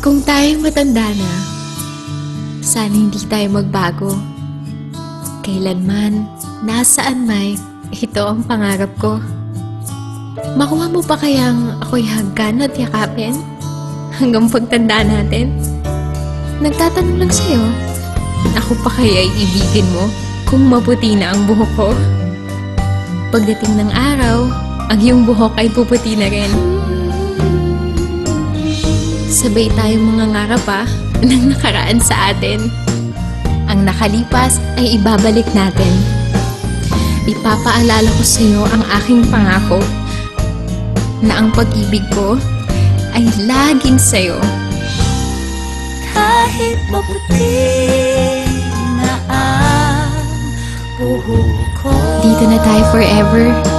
Kung tayo matanda na, sana hindi tayo magbago. Kailanman, nasaan may, ito ang pangarap ko. Makuha mo pa kayang ako'y hagkan at yakapin? Hanggang pagtanda natin? Nagtatanong lang sa'yo, ako pa kaya'y ibigin mo kung maputi na ang buhok ko? Pagdating ng araw, ang iyong buhok ay puputi na rin. Sabay tayong mga ngarap ng nakaraan sa atin. Ang nakalipas ay ibabalik natin. Ipapaalala ko sa iyo ang aking pangako na ang pag-ibig ko ay laging sa iyo. Kahit maputi na ang buhok ko, Dito na tayo forever.